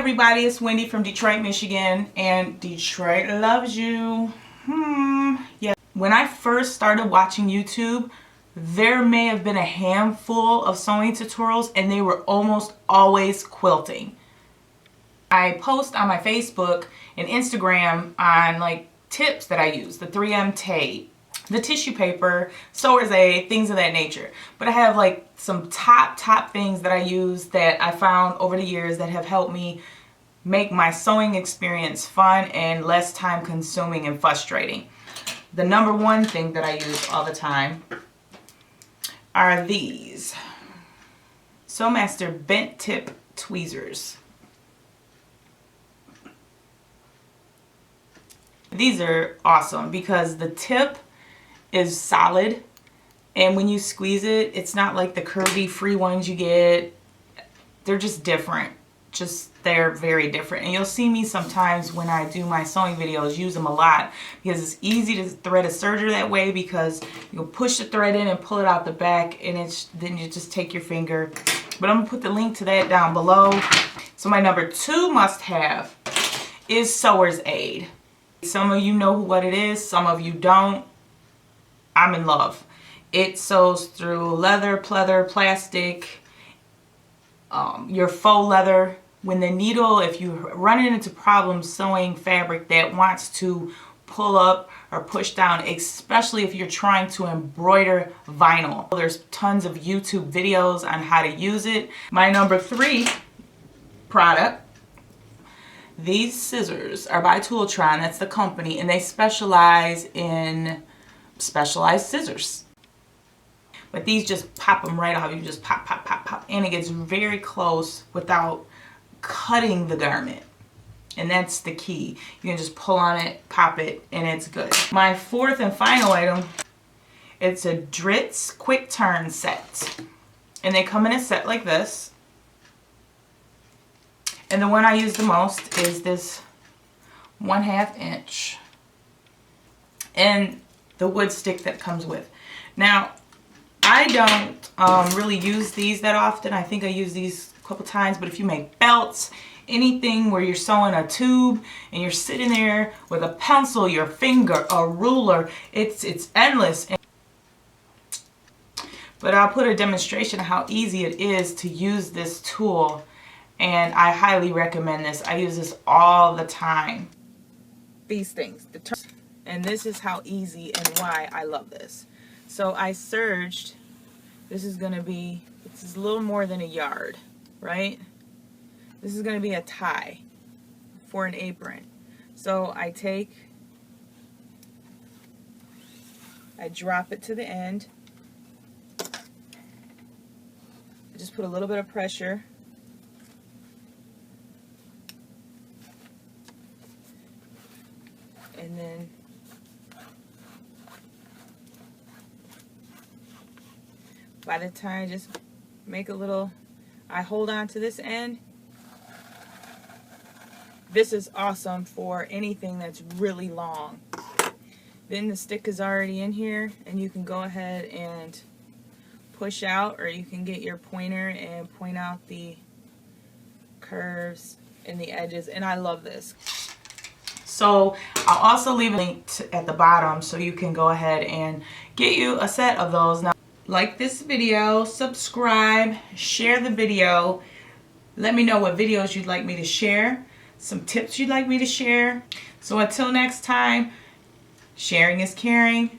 everybody, it's Wendy from Detroit, Michigan, and Detroit loves you. Yeah. When I first started watching YouTube, there may have been a handful of sewing tutorials and they were almost always quilting. I post on my Facebook and Instagram on like tips that I use, the 3M tape, the tissue paper, sewer's aid, things of that nature. But I have like some top things that I use that I found over the years that have helped me make my sewing experience fun and less time consuming and frustrating. The number one thing that I use all the time are these Sewmaster bent tip tweezers. These are awesome because the tip is solid, and when you squeeze it, it's not like the curvy free ones you get. They're just different. They're very different. And you'll see me sometimes when I do my sewing videos use them a lot because it's easy to thread a serger that way, because you'll push the thread in and pull it out the back, and then you just take your finger. But I'm gonna put the link to that down below. So my number 2 must-have is sewer's aid. Some of you know what it is, some of you don't. I'm in love. It sews through leather, pleather, plastic, your faux leather. When the needle, if you're running into problems sewing fabric that wants to pull up or push down, especially if you're trying to embroider vinyl, there's tons of YouTube videos on how to use it. My number 3 product, these scissors are by Tooltron, that's the company, and they specialize in specialized scissors. But these just pop them right off. You just pop, and it gets very close without cutting the garment. And that's the key. You can just pull on it, pop it, and it's good. My 4th and final item, it's a Dritz quick turn set. And they come in a set like this. And the one I use the most is this 1/2 inch. And the wood stick that comes with. Now, I don't really use these that often. I think I use these a couple times, but if you make belts, anything where you're sewing a tube and you're sitting there with a pencil, your finger, a ruler, it's endless. But I'll put a demonstration of how easy it is to use this tool, and I highly recommend this. I use this all the time. These things, and this is how easy and why I love this. So I serged, this is a little more than a yard, right? This is going to be a tie for an apron. So I drop it to the end. I just put a little bit of pressure. And then by the time I just make a little, I hold on to this end. This is awesome for anything that's really long. Then the stick is already in here, and you can go ahead and push out, or you can get your pointer and point out the curves and the edges, and I love this. So I'll also leave a link at the bottom so you can go ahead and get you a set of those. Now, like this video, subscribe, share the video. Let me know what videos you'd like me to share, some tips you'd like me to share. So until next time, sharing is caring.